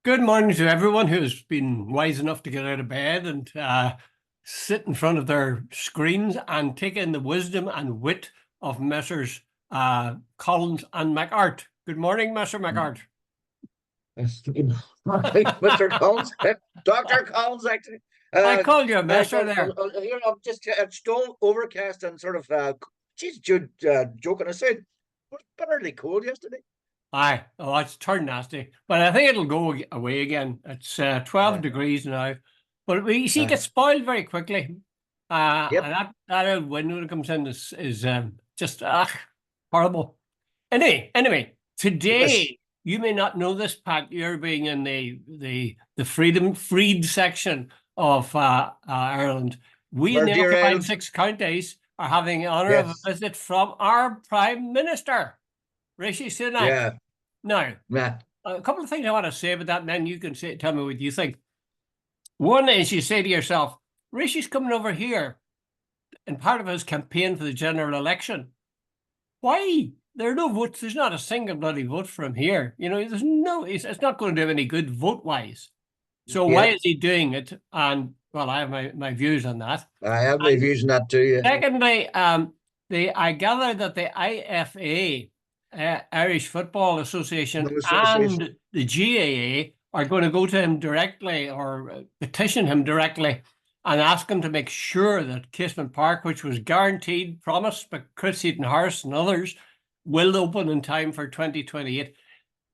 Good morning to everyone who's been wise enough to get out of bed and sit in front of their screens and take in the wisdom and wit of Messrs. Collins and McArt. Good morning, Mr. McArt. Mr. Collins, Dr. Collins, actually. I Uh, called you a messer John, there. I'm just still overcast and sort of, geez, Jude, joking aside, it was bitterly cold yesterday. Aye, oh, it's turned nasty, but I think it'll go away again. It's 12 Uh, degrees now, but we see it uh, gets spoiled very quickly. yep, And that old wind when it comes in is just horrible. Anyway, yes, today you may not know this, Pat. You're being in the freed section of Ireland. We in our the dear occupied Ireland. six counties are having the honour of a Yes, visit from our Prime Minister, Rishi Sunak. yeah, Now, nah, a couple of things I want to say about that, and then you can tell me what you think. One is you say to yourself, Rishi's coming over here in part of his campaign for the general election. Why? There are no votes. There's not a single bloody vote from here. There's no, it's not going to do any good vote wise. So why yep. is he doing it? And well, I have my views on that. I have my And views on that too. Yeah. secondly, I gather that the IFA, Irish Football Association, No association. and the GAA are going to go to him directly or petition him directly and ask him to make sure that Casement Park, which was guaranteed, promised by Chris Heaton-Harris and others, will open in time for 2028.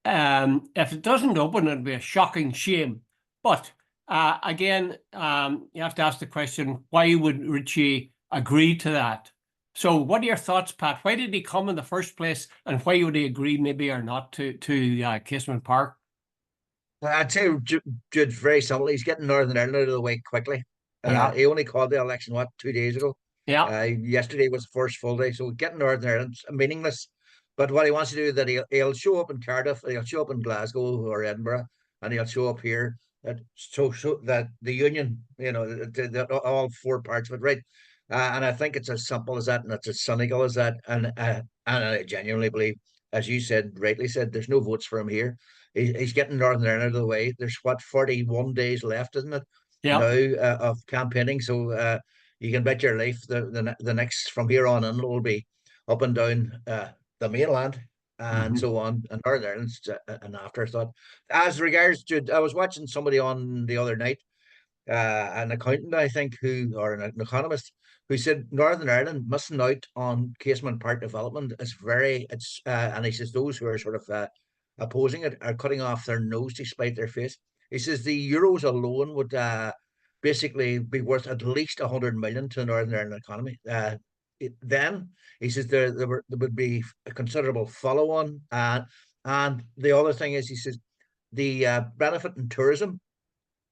If it doesn't open, it'll be a shocking shame. But again, you have to ask the question, why would Ritchie agree to that? So what are your thoughts, Pat? Why did he come in the first place, and why would he agree maybe or not to Casement Park? I'd say Jude, very simple. He's getting Northern Ireland out of the way quickly. Yeah, He only called the election, what, 2 days ago? yeah. Yesterday was the first full day, so getting Northern Ireland's meaningless. But what he wants to do is that he'll show up in Cardiff, he'll show up in Glasgow or Edinburgh, and he'll show up here. So that the union, all four parts of it, right? And I think it's as simple as that, and it's as cynical as that. And I genuinely believe, as you said, rightly said, there's no votes for him here. He's getting Northern Ireland out of the way. There's what, 41 days left, isn't it? Yeah. Now of campaigning. So you can bet your life the next from here on in will be up and down the mainland and Mhm. so on. And Northern Ireland's an afterthought. As regards to, I was watching somebody on the other night, an accountant, I think, or an economist, who said Northern Ireland missing out on Casement Park development is and he says those who are sort of opposing it are cutting off their nose to spite their face. He says the euros alone would basically be worth at least 100 million to the Northern Ireland economy. Then he says there would be a considerable follow on, and the other thing is he says the benefit in tourism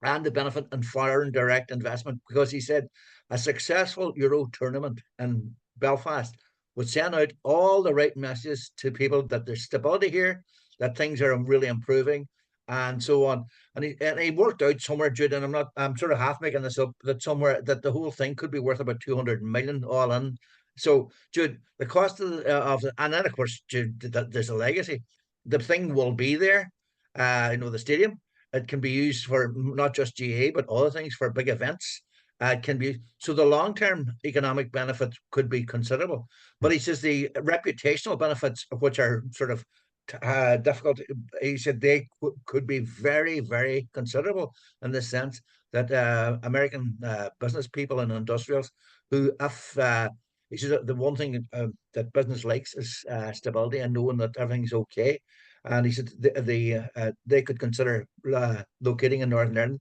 and the benefit in foreign direct investment, because he said a successful Euro tournament in Belfast would send out all the right messages to people that there's stability here, that things are really improving, and so on. And he worked out somewhere, Jude, and I'm sort of half making this up, that somewhere that the whole thing could be worth about 200 million all in. So, Jude, the cost and then of course, Jude, there's a legacy. The thing will be there, the stadium. It can be used for not just GA, but other things for big events. It can be so the long term economic benefits could be considerable. But he says the reputational benefits, of which are sort of difficult, he said they could be very, very considerable in the sense that American business people and industrials who, if he says the one thing that business likes is stability and knowing that everything's okay. And he said they could consider locating in Northern Ireland.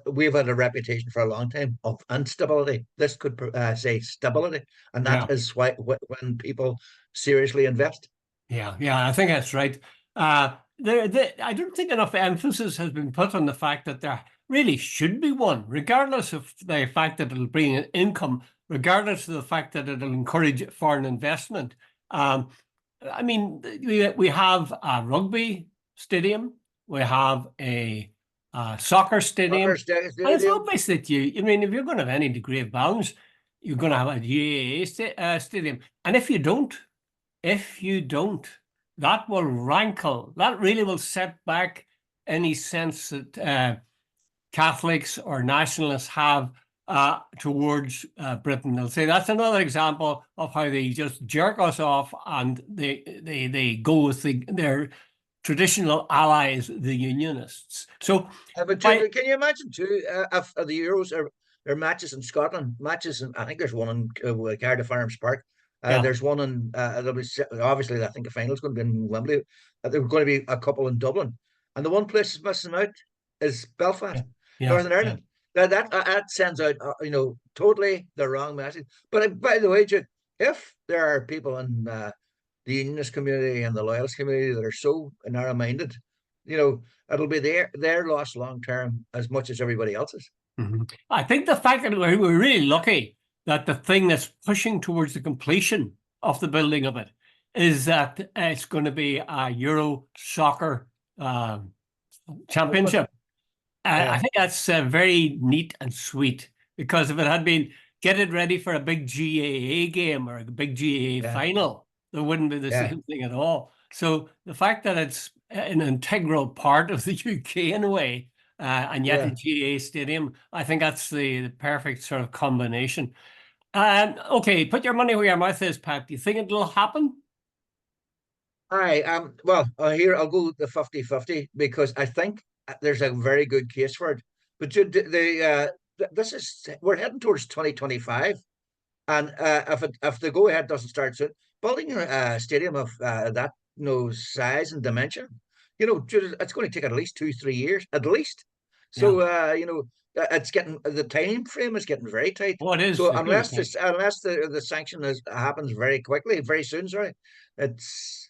We've had a reputation for a long time of instability. This could say stability, and that Yeah. is why when people seriously invest. Yeah, I think that's right. I don't think enough emphasis has been put on the fact that there really should be one, regardless of the fact that it'll bring in income, regardless of the fact that it'll encourage foreign investment. I mean, we have a rugby stadium, we have a soccer Soccer stadium, and it's stadium. obvious that I mean, if you're going to have any degree of balance, you're going to have a GAA stadium. And if you don't, that will rankle. That really will set back any sense that Catholics or nationalists have towards Britain. They'll say that's another example of how they just jerk us off, and they go with their traditional allies, the Unionists. So, But by can you imagine too if the Euros are matches in Scotland, matches in, I think there's one in Cardiff Arms Park. yeah, There's one in obviously I think the final's going to be in Wembley. There's going to be a couple in Dublin, and the one place that's missing out is yeah, Belfast, yeah, Northern yeah. Ireland. That sends out totally the wrong message. But by the way, Jude, if there are people in the unionist community and the loyalist community that are so narrow-minded, it'll be their loss long term as much as everybody else's. I think the fact that we're really lucky that the thing that's pushing towards the completion of the building of it is that it's going to be a Euro soccer Tournament. championship. I Yeah, think that's very neat and sweet, because if it had been get it ready for a big GAA game or a big GAA yeah, final, there wouldn't be the yeah, same thing at all. So the fact that it's an integral part of the UK in a way, and yet a yeah. GAA stadium, I think that's the perfect sort of combination. Okay, put your money where your mouth is, Pat. Do you think it'll happen? I well, here I'll go the 50-50 because I think there's a very good case for it. But this is we're heading towards 2025, and if the go ahead doesn't start soon, building a stadium of that size and dimension, it's going to take at least 2-3 years at least. Yeah. So it's getting the time frame is getting very tight. Oh, it is. So It's really tight. unless the sanction happens very quickly, very soon, sorry, it's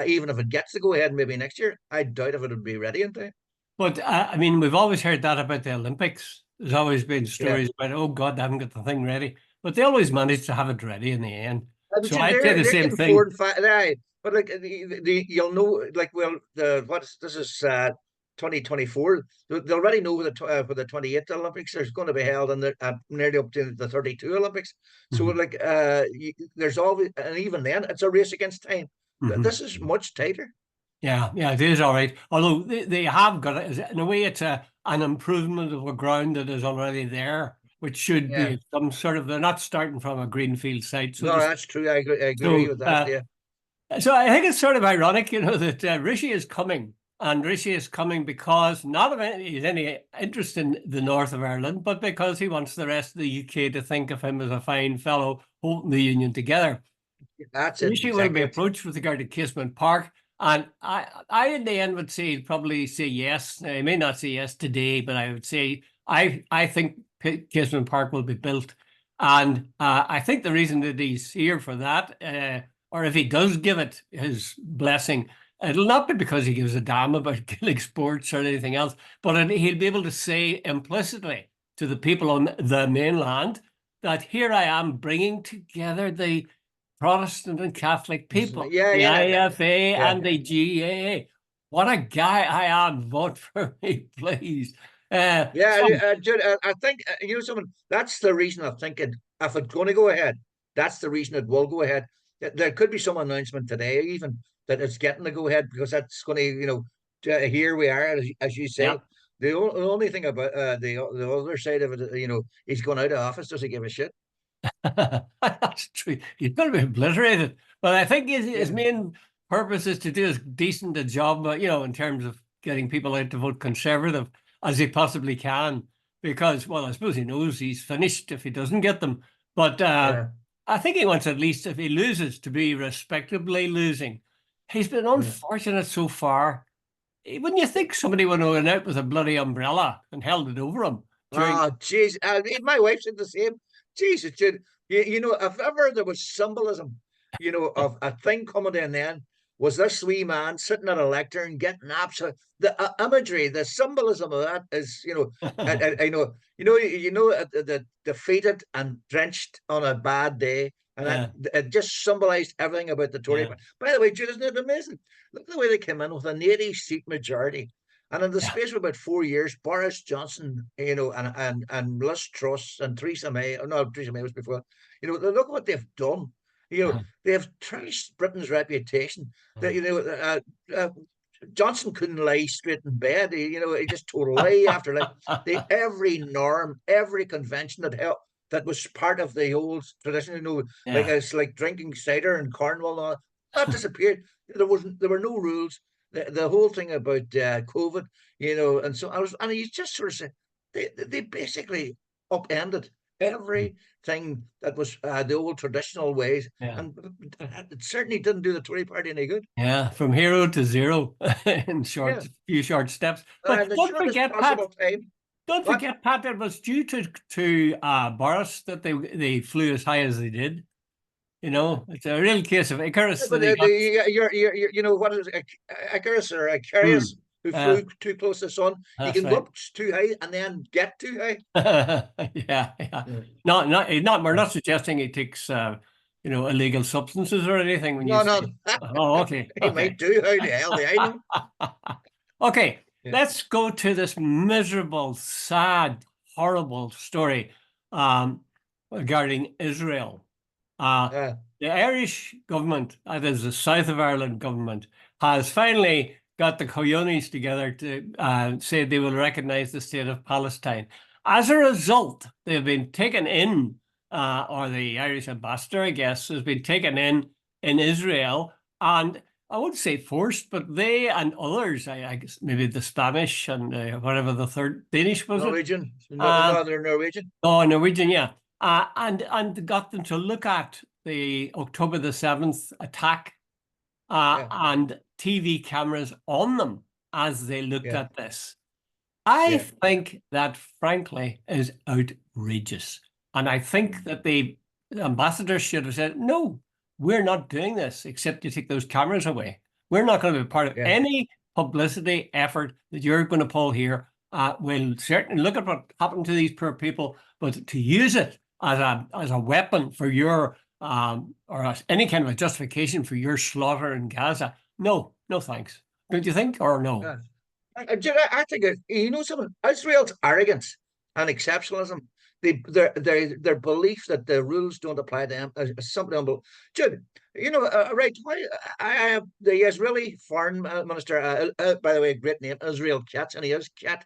even if it gets to go ahead maybe next year, I doubt if it would be ready in time. But I mean, we've always heard that about the Olympics. There's always been Yeah. stories about, oh God, they haven't got the thing ready. But they always manage to have it ready in the end. But So I'd say the they're same getting four thing. and five. Right. But like you'll know, like, well, this is 2024. They already know for the 28th Olympics there's going to be held, and nearly up to the 32 Olympics. So Mhm, like there's always, and even then it's a race against time. mhm. This is much tighter. Yeah, yeah, it is all right. Although they have got it, in a way, it's an improvement of a ground that is already there, which should Yeah. be some sort of, they're not starting from a greenfield site, so No, to that's true. I agree so with that. Yeah. so I think it's sort of ironic, that Rishi is coming, and Rishi is coming because not of any interest in the north of Ireland, but because he wants the rest of the UK to think of him as a fine fellow holding the union together. That's it. Rishi will be Exactly. approached with regard to Casement Park, and I in the end would say probably say yes. Now, I may not say yes today, but I would say I think Casement Park will be built, and I think the reason that he's here for that, or if he does give it his blessing, it'll not be because he gives a damn about Gaelic sports or anything else, but he'll be able to say implicitly to the people on the mainland that here I am bringing together the Protestant and Catholic people, Yeah, the yeah, IFA yeah. and the GAA. What a guy I am. Vote for me, please. Yeah, So, Jude, I think something. That's the reason I think if it's going to go ahead, that's the reason it will go ahead. There could be some announcement today, even that it's getting to go ahead because that's going to, here we are, as you yeah. say. The only thing about the other side of it, he's going out of office. Does he give a shit? That's true. He's going to be obliterated. But I think his Yeah, main purpose is to do as decent a job, in terms of getting people out to vote Conservative as he possibly can. Because, well, I suppose he knows he's finished if he doesn't get them. But yeah, I think he wants, at least if he loses, to be respectably losing. He's been yeah. unfortunate so far. Wouldn't you think somebody would have went out with a bloody umbrella and held it over him during? Oh, jeez. My wife said the same. Jesus, Jude. If ever there was symbolism, of a thing coming to an end, was this wee man sitting at a lectern getting absolute the imagery, the symbolism of that is, I know, the defeated and drenched on a bad day, and that Yeah, it just symbolized everything about the Tory yeah, party. By the way, Jude, isn't it amazing? Look at the way they came in with an 80-seat majority. And in the yeah. space of about 4 years, Boris Johnson, and Liz Truss and Theresa May, oh, no, Theresa May was before, look what they've done. They have trashed Britain's reputation. That, uh, Johnson couldn't lie straight in bed. He just told lie after lie. Every norm, every convention that was part of the old tradition, like Yeah. it's like drinking cider in Cornwall, and all that disappeared. There were no rules. The whole thing about COVID, and so and he just sort of said they basically upended everything that was the old traditional ways, Yeah. and it certainly didn't do the Tory party any good. Yeah. From hero to zero in Yeah, few short steps. in But the shortest possible time. don't What? forget, Pat, it was due to Boris that they flew as high as they did. It's a real case of Icarus But that he got. what is it, Icarus or Mm, Icarus who flew too close to the sun? He that's can go right. up too high and then get too high. Yeah, yeah. Yeah. Not. We're Yeah. not suggesting he takes, illegal substances or anything when you No, no, say. Oh, okay, he okay. might do. How the hell do I know? Okay, Yeah. let's go to this miserable, sad, horrible story regarding Israel. Uh, The Irish government, that is the South of Ireland government, has finally got the cojones together to say they will recognize the state of Palestine. As a result, they've been taken in, or the Irish ambassador, I guess, has been taken in Israel, and I wouldn't say forced, but they and others, I guess maybe the Spanish and whatever the third, Danish was it? Norwegian, Uh, Northern Norwegian. oh, Norwegian, yeah. And got them to look at the October the 7th attack Yeah, and TV cameras on them as they looked yeah, at this. I yeah, think that, frankly, is outrageous. And I think that the ambassador should have said, no, we're not doing this except you take those cameras away. We're not going to be part of yeah. any publicity effort that you're going to pull here. We'll certainly look at what happened to these poor people, but to use it as a weapon for your or as any kind of a justification for your slaughter in Gaza, no, no thanks. Don't you think, or no? Yeah. I think something. Israel's arrogance and exceptionalism, their belief that the rules don't apply to them is something unbelievable. Jude, right? Why I have the Israeli foreign minister, by the way, great name, Israel Katz, and he is Kat,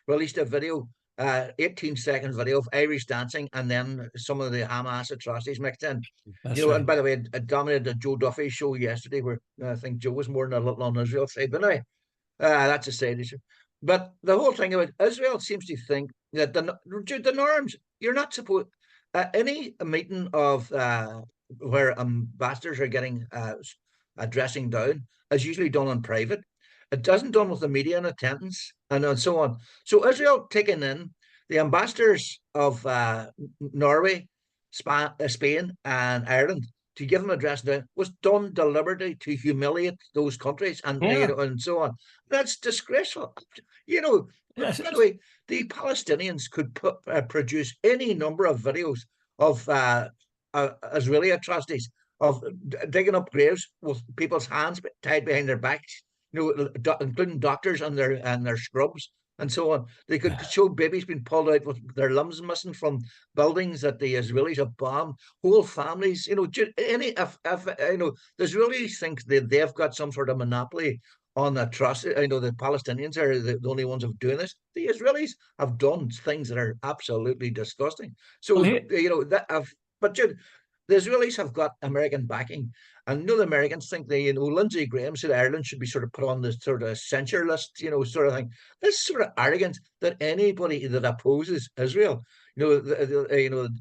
released a video, 18-second video of Irish dancing, and then some of the Hamas atrocities mixed in. That's right. And by the way, it dominated the Joe Duffy show yesterday, where I think Joe was more than a little on Israel side, but anyway, that's a side issue. But the whole thing about Israel seems to think that the norms, you're not supposed, any meeting of where ambassadors are getting a dressing down is usually done in private. It doesn't done with the media in attendance and so on. So Israel taking in the ambassadors of Norway, Spain, and Ireland to give them a dressing down was done deliberately to humiliate those countries and Yeah. and so on. That's disgraceful. By Yes. the way, the Palestinians could produce any number of videos of Israeli atrocities, of digging up graves with people's hands tied behind their backs, including doctors and their scrubs and so on. They could show babies being pulled out with their limbs missing from buildings that the Israelis have bombed, whole families. Any if the Israelis think that they've got some sort of monopoly on atrocity. The Palestinians are the only ones of doing this. The Israelis have done things that are absolutely disgusting. Well, So that but Jude, the Israelis have got American backing, and the Americans think Lindsey Graham said Ireland should be sort of put on this sort of censure list, sort of thing. This sort of arrogance that anybody that opposes Israel,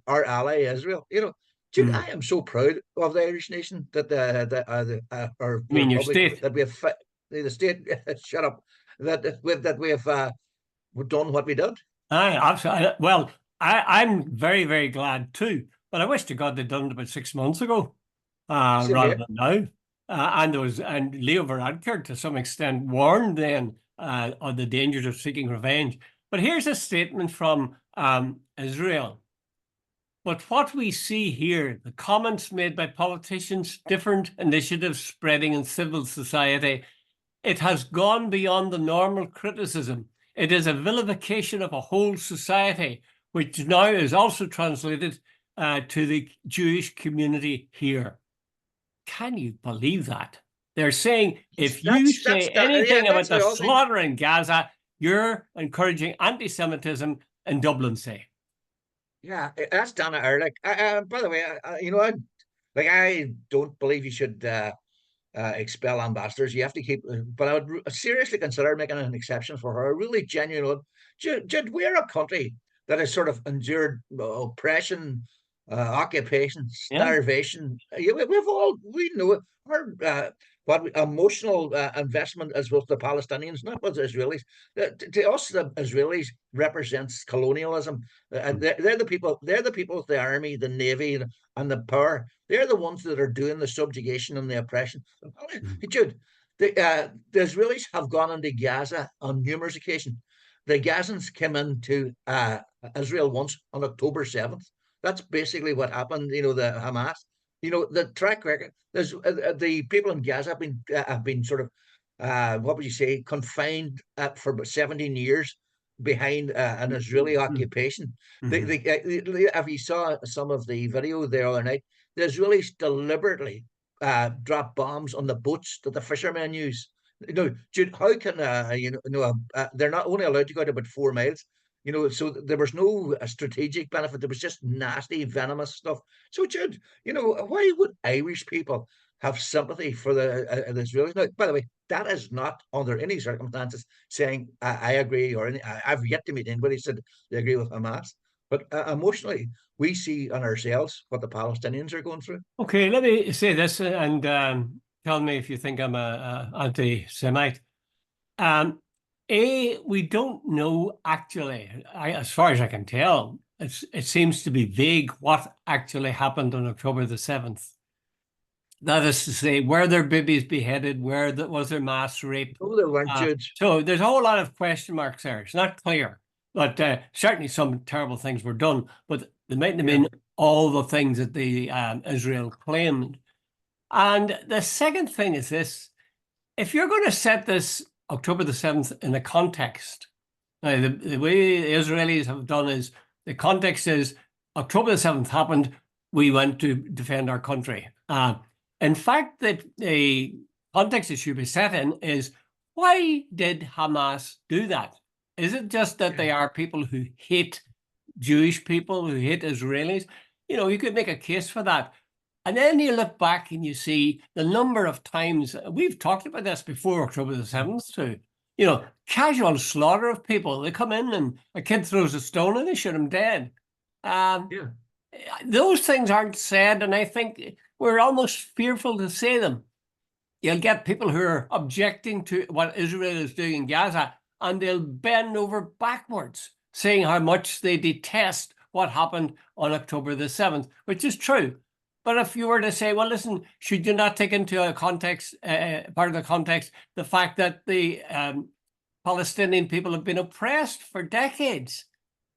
our ally Israel, Jude, I am so proud of the Irish nation that our I mean, your republic state. that we have the state shut up that we have done what we did. Absolutely. Well, I'm very, very glad too. But I wish to God they'd done it about 6 months ago, Same rather here. than now. And Leo Varadkar to some extent warned then on the dangers of seeking revenge. But here's a statement from Israel. But what we see here, the comments made by politicians, different initiatives spreading in civil society, it has gone beyond the normal criticism. It is a vilification of a whole society, which now is also translated to the Jewish community here. Can you believe that? They're saying if you That's say that. Yeah, anything about that's the how all things. slaughter in Gaza, you're encouraging anti-Semitism in Dublin, say. Yeah, that's Dana Ehrlich. By the way, I don't believe you should expel ambassadors. You have to keep, but I would seriously consider making an exception for her. A really genuine one. We're a country that has sort of endured oppression, occupation, Yeah. starvation. We know it. Our emotional investment is with the Palestinians, not with the Israelis. To us, the Israelis represents colonialism. They're the people. They're the people with the army, the navy, and the power. They're the ones that are doing the subjugation and the oppression. Hey, Jude, the Israelis have gone into Gaza on numerous occasions. The Gazans came into Israel once on October 7th. That's basically what happened. The Hamas. The track record. There's the people in Gaza have been sort of what would you say, confined for about 17 years behind an Israeli occupation. If you saw some of the video the other night, the Israelis deliberately drop bombs on the boats that the fishermen use. Jude, how can they're not only allowed to go out about 4 miles. So there was no strategic benefit. There was just nasty, venomous stuff. So, Jude, why would Irish people have sympathy for the Israelis? Now, by the way, that is not under any circumstances saying I agree, or I've yet to meet anybody who said they agree with Hamas. But emotionally, we see on ourselves what the Palestinians are going through. Okay, let me say this and tell me if you think I'm a anti-Semite. We don't know actually. As far as I can tell, it seems to be vague what actually happened on October the 7th. That is to say, were there babies beheaded? Was there mass rape? Oh, they weren't, Jude. So there's a whole lot of question marks there. It's not clear, but certainly some terrible things were done. But they mightn't have been all the things that the Israel claimed. And the second thing is this: if you're going to set this October the 7th in a context, now the way the Israelis have done is the context is October the 7th happened. We went to defend our country. In fact, that the context it should be set in is, why did Hamas do that? Is it just that they are people who hate Jewish people, who hate Israelis? You could make a case for that. And then you look back and you see the number of times, we've talked about this before October the 7th too, casual slaughter of people. They come in and a kid throws a stone and they shoot him dead. Those things aren't said, and I think we're almost fearful to say them. You'll get people who are objecting to what Israel is doing in Gaza, and they'll bend over backwards saying how much they detest what happened on October the 7th, which is true. But if you were to say, well, listen, should you not take into a context, part of the context, the fact that the Palestinian people have been oppressed for decades,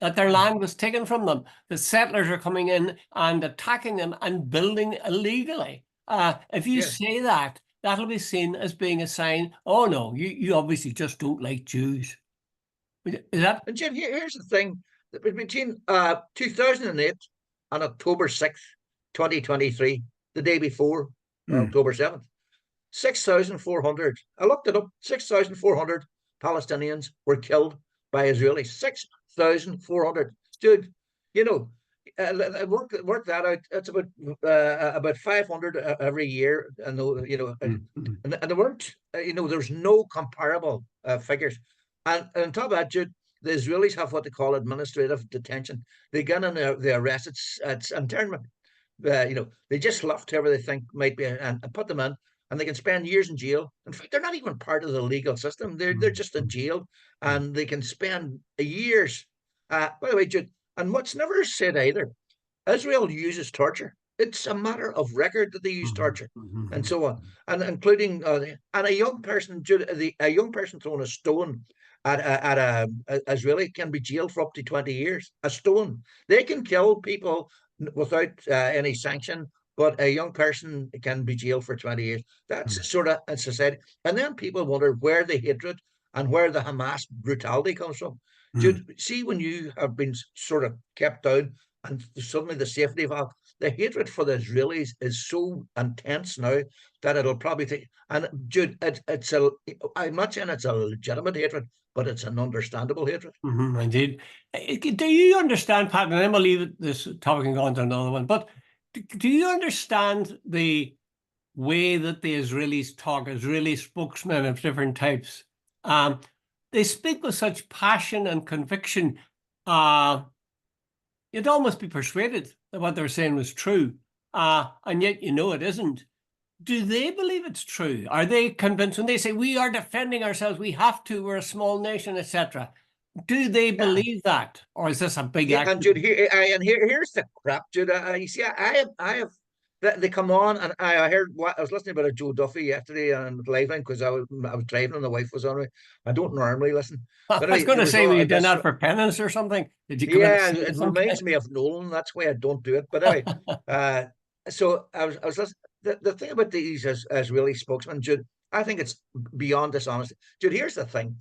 that their land was taken from them, the settlers are coming in and attacking them and building illegally. If you say that, that'll be seen as being a sign, oh no, you obviously just don't like Jews. Is that? And Jim, here's the thing: between 2008 and October 6th, 2023, the day before October 7th, 6,400. I looked it up. 6,400 Palestinians were killed by Israelis. 6,400. Dude, work that out. It's about 500 every year. And and there weren't. There's no comparable figures. And on top of that, Jude, the Israelis have what they call administrative detention. They get in they arrest. It's internment. They just left whoever they think might be and put them in, and they can spend years in jail. In fact, they're not even part of the legal system. They're just in jail, and they can spend years. By the way, Jude, and what's never said either, Israel uses torture. It's a matter of record that they use torture, and so on, and including and a young person, Jude, a young person throwing a stone at a Israeli can be jailed for up to 20 years. A stone. They can kill people without any sanction, but a young person can be jailed for 20 years. That's sort of a society. And then people wonder where the hatred and where the Hamas brutality comes from. Dude, see, when you have been sort of kept down and suddenly the safety valve. The hatred for the Israelis is so intense now that it'll probably take. And Jude, it's a. I'm not saying it's a legitimate hatred, but it's an understandable hatred. Indeed. Do you understand, Pat, and then we'll leave this topic and go on to another one, but do you understand the way that the Israelis talk, Israeli spokesmen of different types? They speak with such passion and conviction. You'd almost be persuaded that what they're saying was true, and yet you know it isn't. Do they believe it's true? Are they convinced when they say we are defending ourselves, we have to, we're a small nation, etc.? Do they Yeah. believe that, or is this a big Yeah, act? and Jude, here's the crap, Jude. You see, they come on, and I heard what I was listening about a Joe Duffy yesterday and live because I was driving and the wife was on me. I don't normally listen, I but was anyway, going there to was say, were all you doing this. that for penance or something? Did you commit a Yeah, sin of it some reminds kind? me of Nolan. That's why I don't do it. But anyway, uh, so I was listening. The thing about these as really spokesman, Jude, I think it's beyond dishonest. Jude, here's the thing: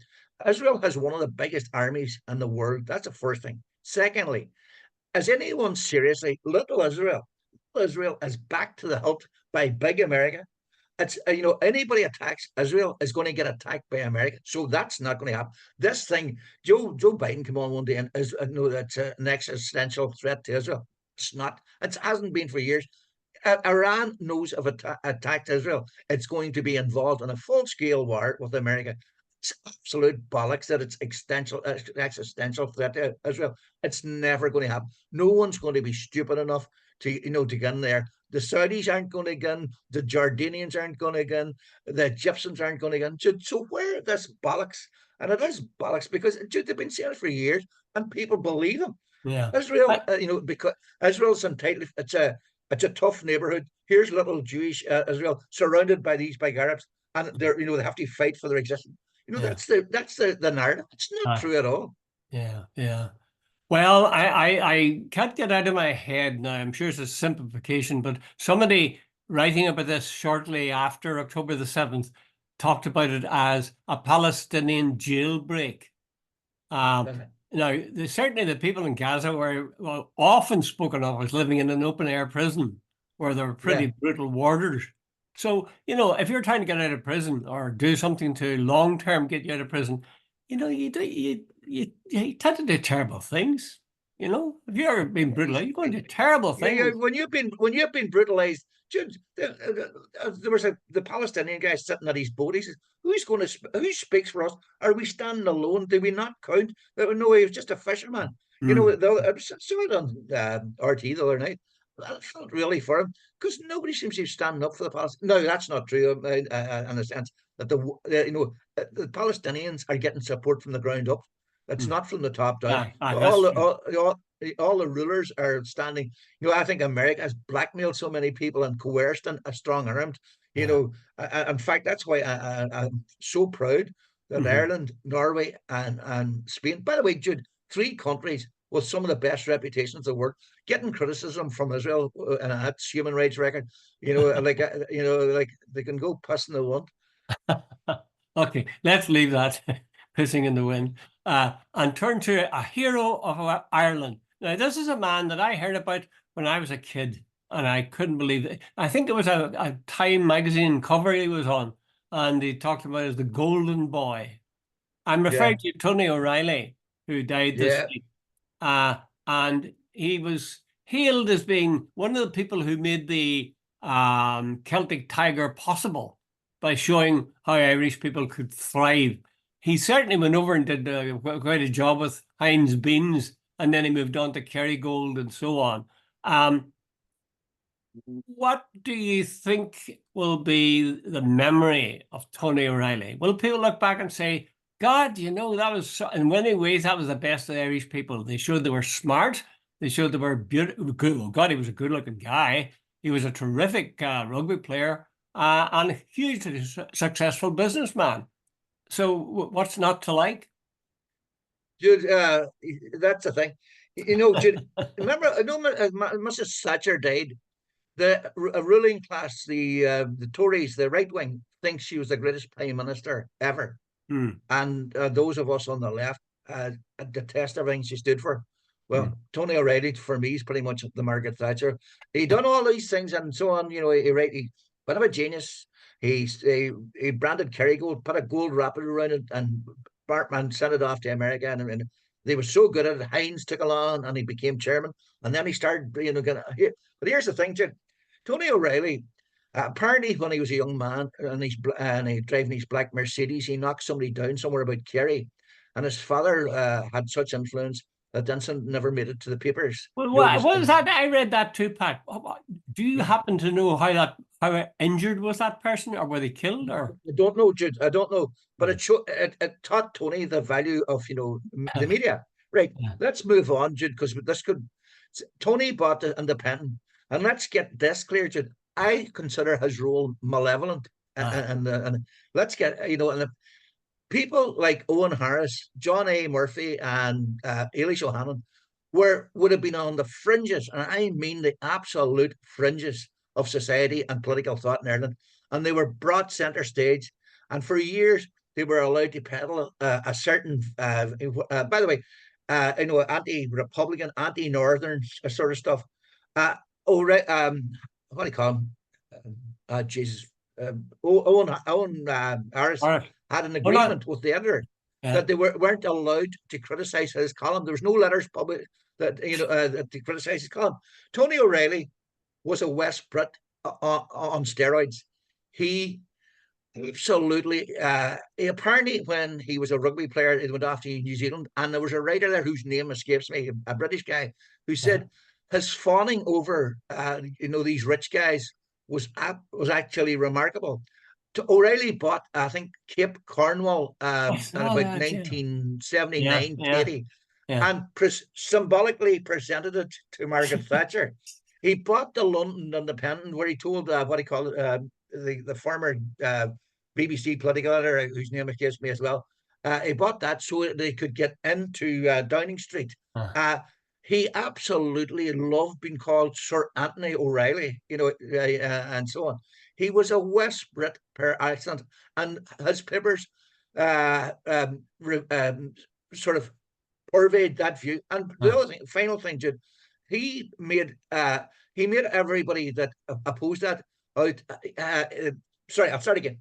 Israel has one of the biggest armies in the world. That's the first thing. Secondly, as anyone seriously, little Israel, Israel is back to the hilt by big America. It's anybody attacks Israel is going to get attacked by America, so that's not going to happen. This thing, Joe Biden came on one day and is no, that's an existential threat to Israel. It's not. It hasn't been for years. Iran knows if it attacked Israel, it's going to be involved in a full-scale war with America. It's absolute bollocks that it's existential threat to Israel. It's never going to happen. No one's going to be stupid enough to get in there. The Saudis aren't going to get in. The Jordanians aren't going to get in. The Egyptians aren't going to get in. So where this bollocks? And it is bollocks because they've been saying it for years, and people believe them. Yeah. Israel, because Israel's entitled. It's a tough neighborhood. Here's little Jewish Israel surrounded by these big Arabs, and they have to fight for their existence. Yeah. That's the narrative. It's not true at all. Yeah. Yeah. Well, I can't get out of my head now. I'm sure it's a simplification, but somebody writing about this shortly after October the 7th talked about it as a Palestinian jailbreak. Now, certainly the people in Gaza were often spoken of as living in an open-air prison where there were pretty Yeah. brutal warders. So, if you're trying to get out of prison or do something to long-term get you out of prison, you tend to do terrible things. If you're being brutalized, you're going to do terrible Yeah. things. When you've been brutalized, there was the Palestinian guy sitting at his boat. He says, who speaks for us? Are we standing alone? Do we not count? No, he was just a fisherman. Mm. I saw it on RT the other night. I felt really for him because nobody seems to be standing up for the Palestinians. No, that's not true. In the sense that the Palestinians are getting support from the ground up. It's Mm. not from the top down. That's All the true. all the rulers are standing. I think America has blackmailed so many people and coerced and strong armed. Yeah. In fact, that's why I'm so proud that Mhm. Ireland, Norway, and Spain. By the way, Jude, three countries with some of the best reputations in the world, getting criticism from Israel and its human rights record. Like they can go pissing the want. Okay, let's leave that pissing in the wind and turn to a hero of Ireland. Now, this is a man that I heard about when I was a kid, and I couldn't believe it. I think it was a Time magazine cover he was on, and he talked about it as the Golden Boy. I'm referring Yeah, to Tony O'Reilly, who died this yeah. week. And he was hailed as being one of the people who made the Celtic Tiger possible by showing how Irish people could thrive. He certainly went over and did quite a job with Heinz Beans, and then he moved on to Kerrygold and so on. What do you think will be the memory of Tony O'Reilly? Will people look back and say, God, that was, in many ways, that was the best of the Irish people. They showed they were smart. They showed they were beautiful. Good. Well, God, he was a good looking guy. He was a terrific rugby player and a hugely successful businessman. So what's not to like? Jude, that's the thing. Jude, remember, I know Mrs. Thatcher died. The ruling class, the Tories, the right wing, thinks she was the greatest prime minister ever. Hmm. And those of us on the left detest everything she stood for. Well, Tony O'Reilly for me is pretty much the Margaret Thatcher. He done all these things and so on. He bit of a genius. He branded Kerrygold, put a gold wrapper around it, and Bartman sent it off to America. And they were so good at it. Hines took along, and he became chairman. And then he started, But here's the thing, Jim. Tony O'Reilly. Apparently, when he was a young man and he driving his black Mercedes, he knocked somebody down somewhere about Kerry, and his father had such influence that incident never made it to the papers. Well, what was that? I read that too, Pat. Do you happen to know how injured was that person, or were they killed? Or I don't know, Jude. I don't know, but it taught Tony the value of the media. Right. Let's move on, Jude, because this could. Tony bought the Independent, and let's get this clear, Jude. I consider his role malevolent, and let's get and people like Owen Harris, John A. Murphy, and Eilish O'Hanlon would have been on the fringes, and I mean the absolute fringes of society and political thought in Ireland, and they were brought centre stage, and for years they were allowed to peddle a certain, by the way, anti-republican, anti-northern sort of stuff. What do you call him? Jesus. Owen Harris had an agreement with the editor that they weren't allowed to criticize his column. There was no letters published that to criticize his column. Tony O'Reilly was a West Brit on steroids. He absolutely apparently when he was a rugby player, he went off to New Zealand, and there was a writer there whose name escapes me, a British guy, who said his fawning over these rich guys was actually remarkable. O'Reilly bought, I think, Cape Cornwall in about 1979, 80, and symbolically presented it to Margaret Thatcher. He bought the London Independent, where he told what he called the former BBC political editor, whose name escapes me as well. He bought that so they could get into Downing Street. He absolutely loved being called Sir Anthony O'Reilly, and so on. He was a West Brit per accent, and his papers sort of purveyed that view. And the other thing, final thing, Jude, he made everybody that opposed that out. Sorry, I'll start again.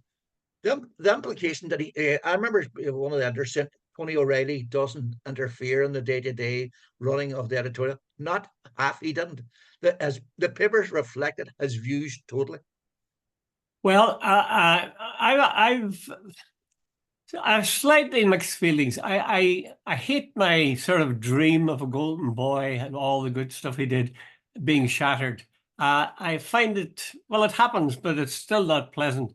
The implication that I remember one of the editors said Tony O'Reilly doesn't interfere in the day-to-day running of the editorial. Not half, he didn't. The papers reflected his views totally. Well, I've slightly mixed feelings. I hate my sort of dream of a golden boy and all the good stuff he did being shattered. I find it happens, but it's still not pleasant.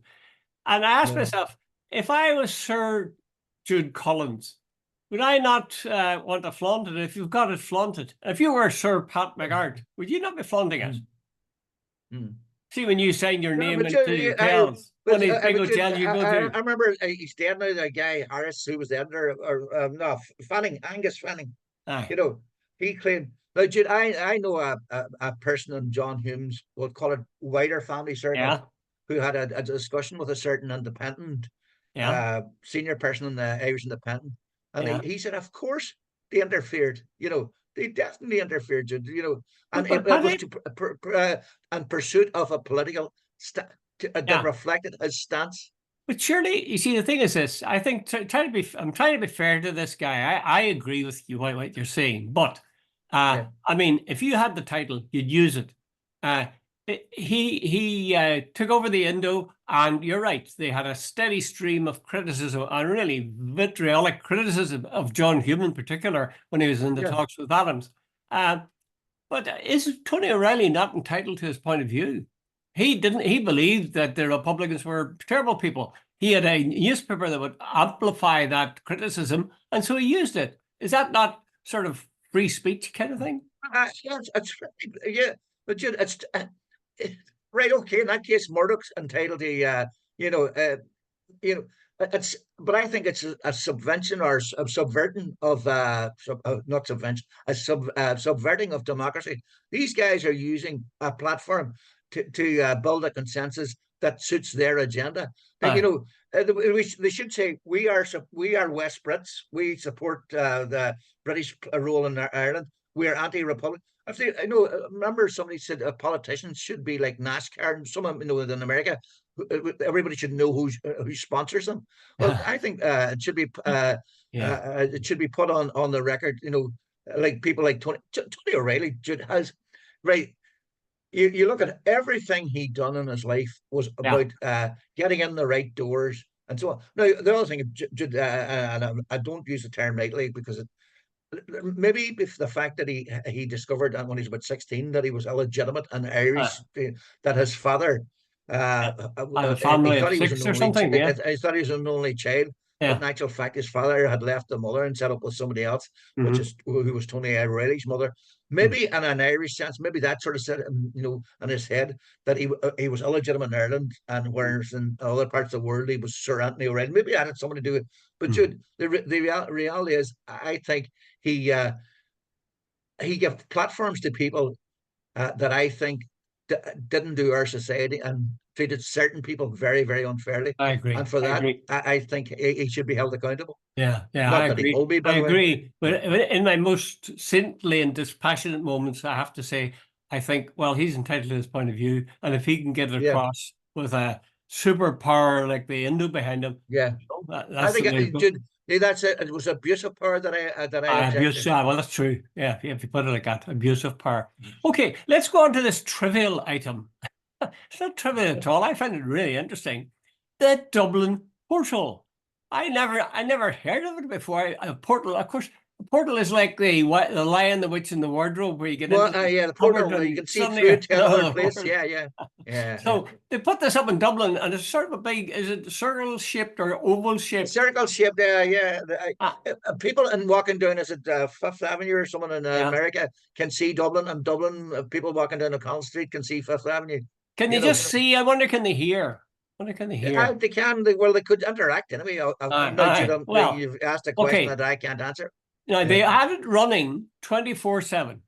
And I ask myself, if I was Sir Jude Collins, would I not want to flaunt it? If you've got it, flaunt it. If you were Sir Pat McGart, would you not be flaunting it? See, when you sign your name into the hotels, when these big hotels you go to. I remember he's dead now, the guy Harris, who was the editor, Angus Fanning. He claimed. Now, Jude, I know a person in John Hume's, we'll call it wider family circle, who had a discussion with a certain independent senior person in the Irish Independent, and he said, of course they interfered. They definitely interfered. And it was in pursuit of a political that reflected his stance. But surely, you see, the thing is this. I think I'm trying to be fair to this guy. I agree with you what you're saying, but I mean, if you had the title, you'd use it. He took over the Indo, and you're right. They had a steady stream of criticism, and really vitriolic criticism of John Hume in particular when he was in the talks with Adams. But is Tony O'Reilly not entitled to his point of view? He believed that the Republicans were terrible people. He had a newspaper that would amplify that criticism, and so he used it. Is that not sort of free speech kind of thing? But it's right. Okay, in that case, Murdoch's entitled to it's. But I think it's a subvention or a subverting of not subvention, subverting of democracy. These guys are using a platform to build a consensus that suits their agenda. They should say we are West Brits. We support the British role in Ireland. we're anti-republic. I know. Remember, somebody said politicians should be like NASCAR, and some of them, in America, everybody should know who sponsors them. Well, I think Yeah. it should be put on the record. Like people like Tony O'Reilly has right. You look at everything he done in his life was Yeah. about getting in the right doors and so on. Now, the other thing, and I don't use the term lightly because maybe if the fact that he discovered when he was about 16 that he was illegitimate and Uh, Irish, that his father a he family of thought he was an six or only something. Yeah. he thought he was an only child, but Yeah. in actual fact his father had left the mother and set up with somebody else, which Mm-hmm. is who was Tony O'Reilly's mother. Maybe in an Irish sense, maybe that sort of said, in his head that he was illegitimate in Ireland, and whereas in other parts of the world he was Sir Anthony O'Reilly. Maybe that had something to do with it. But Mm-hmm. Jude, the reality is, I think he gave platforms to people that I think didn't do our society and treated certain people very, very unfairly. I And agree. for I that, agree. I think he should be held accountable. Yeah, yeah, I Not that he agree. will be, I by the way. agree. But in my most saintly and dispassionate moments, I have to say, I think, well, he's entitled to his point of view, and if he can get it Yeah, across with a superpower like the Indo behind him, yeah. I that's the think way to go. that's it. It was abuse of power that I object Abuse, to. well, that's true. Yeah, if you put it like that, abuse of power. Okay, let's go on to this trivial item. It's not trivial at all. I find it really interesting. The Dublin portal. I never heard of it before. A portal, of course, a portal is like the Lion, the Witch, and the Wardrobe, where you get into Well, the yeah, the cupboard portal, you and can see suddenly through you're it in to another another place. world. Yeah, yeah, yeah. So they put this up in Dublin, and it's sort of a big. Is it circle shaped or oval shaped? Circle shaped. Yeah. Ah, People in walking down, is it Fifth Avenue or someone in yeah. America can see Dublin, and Dublin people walking down O'Connell Street can see Fifth Avenue. Can You you know, just see? I wonder, can they hear? I wonder, can they hear? they can. Well, they could interact anyway. No, Aye. Well, you've asked a question okay. that I can't answer. Now they Yeah, had it running 24/7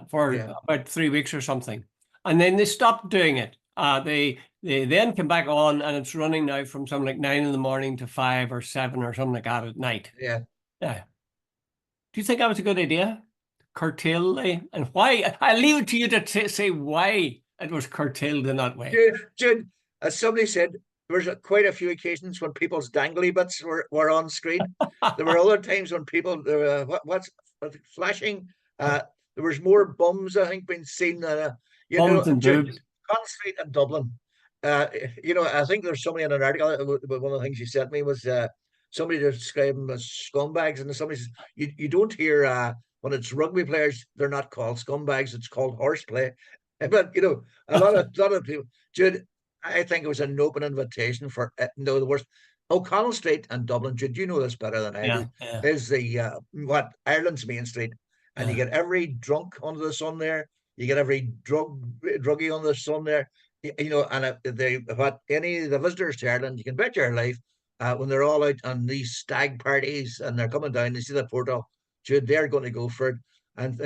for yeah, about 3 weeks or something, and then they stopped doing it. They then came back on, and it's running now from something like 9 in the morning to 5 or 7 or something like that at night. yeah. Yeah. Do you think that was a good idea? Curtail and why? I leave it to you to say why it was curtailed in that way. Jude, as somebody said, there was quite a few occasions when people's dangly bits were on screen. There were other times when people what's flashing. There was more bums, I think, being seen. Bums and Jude, boobs. Conn Street in Dublin. I think there's somebody in an article. One of the things you sent me was somebody described them as scumbags, and somebody says you don't hear when it's rugby players, they're not called scumbags; it's called horseplay. But a lot of people, Jude. I think it was an open invitation for the worst. O'Connell Street in Dublin, Jude, you know this better than I Yeah, do, yeah, is the what Ireland's main street, and you yeah. get every drunk under the sun there. You get every druggie under the sun there. And any of the visitors to Ireland, you can bet your life, when they're all out on these stag parties and they're coming down, they see the portal, Jude, they're going to go for it, and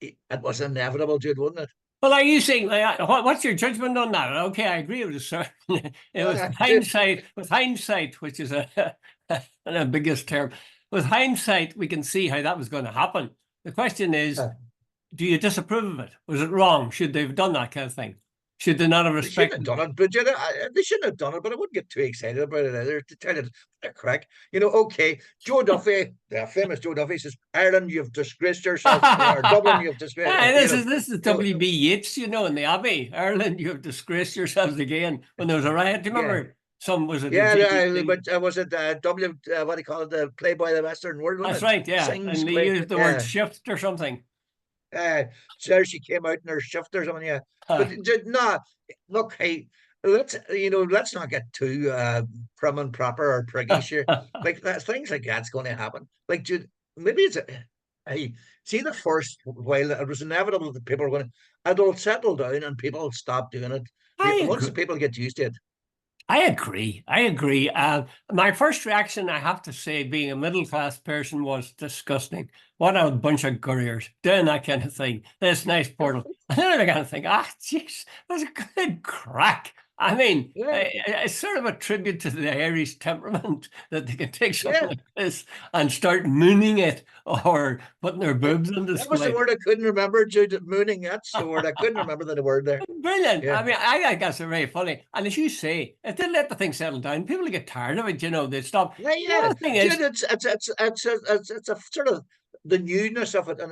it was inevitable, Jude, wasn't it? Well, are you saying what's your judgment on that? Okay, I agree with you, it was Jude, hindsight, which is an ambiguous term. With hindsight, we can see how that was going to happen. The question is, uh, do you disapprove of it? Was it wrong? Should they have done that kind of thing? Should they not have they shouldn't have respected? done it, but they shouldn't have done it. But I wouldn't get too excited about it either. To tell it the crack, okay. Joe Duffy, the famous Joe Duffy, says, "Ireland, you've disgraced yourself," or Dublin, you've disgraced. This is W.B. Yeats, in the Abbey. Ireland, you have disgraced yourselves again. When there was a riot, do you Yeah, remember? Was it the yeah. GDC? But was it what do you call it? The Playboy of the Western World, That's wasn't it? right, yeah. Sings And they play. used the word Yeah. shift or something. So she came out in her shift or something. Yeah, but Huh. no. Look, hey, let's not get too prim and proper or priggish here. Like things like that's going to happen. Like, maybe hey, see, the first while it was inevitable that people were going to, it'll settle down and people will stop doing it. I Once the agree. people get used to it. I agree. I agree. My first reaction, I have to say, being a middle-class person, was disgusting. What a bunch of couriers doing that kind of thing. This nice portal. And then I began to think, jeez, that's a good crack. I mean, Yeah, it's sort of a tribute to the Irish temperament that they can take something yeah. like this and start mooning it or putting their boobs on That was the display. word I couldn't remember, Jude. Mooning, that's the word. I couldn't remember the word there. Brilliant. Yeah. I mean, I guess they're very funny. And as you say, if they let the thing settle down, people get tired of it, they stop. Yeah, The yeah. other thing Jude, is, it's a sort of the newness of it, and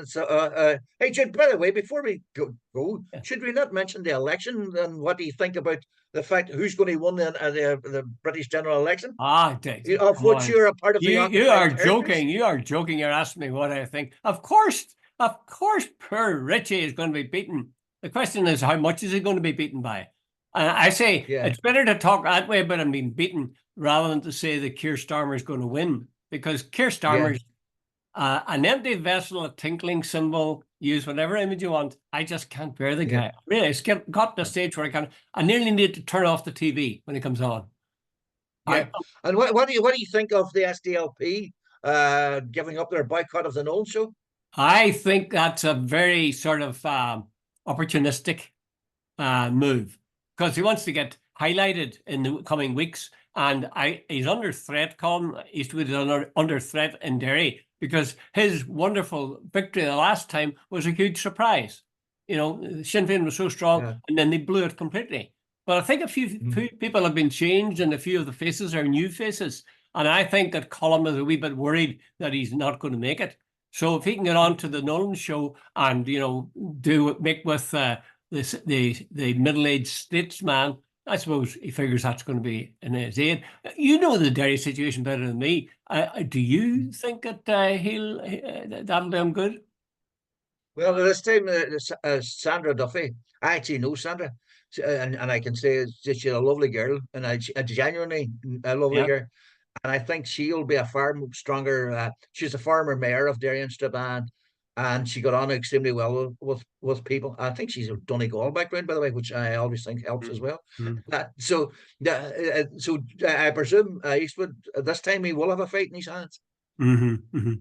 hey, Jude. By the way, before we go, should we not mention the election and what do you think about the fact who's going to win the British general election, Dick, of come which on. you're a part of the You occupied are territories? joking. You are joking. You're asking me what I think. Of course, poor Richie is going to be beaten. The question is, how much is he going to be beaten by? And I say Yeah, it's better to talk that way about him being beaten rather than to say that Keir Starmer is going to win, because Keir yeah, Starmer's an empty vessel, a tinkling cymbal, use whatever image you want. I just can't bear the yeah. guy. Really, it's got to the stage where I nearly need to turn off the TV when he comes on. Yeah. I, And what do you think of the SDLP giving up their boycott of the Nolan show? I think that's a very sort of opportunistic move because he wants to get highlighted in the coming weeks. And he's under threat, Colin Eastwood is under threat in Derry because his wonderful victory the last time was a huge surprise. Sinn Féin was so strong Yeah. and then they blew it completely. But I think a few people have been changed and a few of the faces are new faces. And I think that Colin is a wee bit worried that he's not going to make it. So if he can get on to the Nolan show and, make with the middle-aged statesman, I suppose he figures that's going to be in his aid. You know the Derry situation better than me. Do you think that that'll do him good? Well, this time, Sandra Duffy, I actually know Sandra, and I can say she's a lovely girl, and a genuinely a lovely Yeah. girl. And I think she'll be a far stronger. She's a former mayor of Derry and Strabane, and she got on extremely well with people. I think she's a Donegal background, by the way, which I always think helps as well. Mm-hmm. I presume Eastwood this time he will have a fight in his hands. Mm-hmm. Mm-hmm.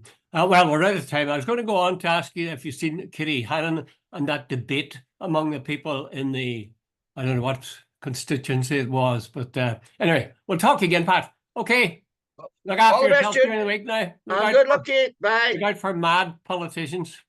Well, we're out of time. I was going to go on to ask you if you've seen Kitty Hannon and that debate among the people in I don't know what constituency it was, but anyway, we'll talk again, Pat. Okay. Look All after the best, yourself Jude, during the week now. and good luck to you. Bye. Look out for mad politicians.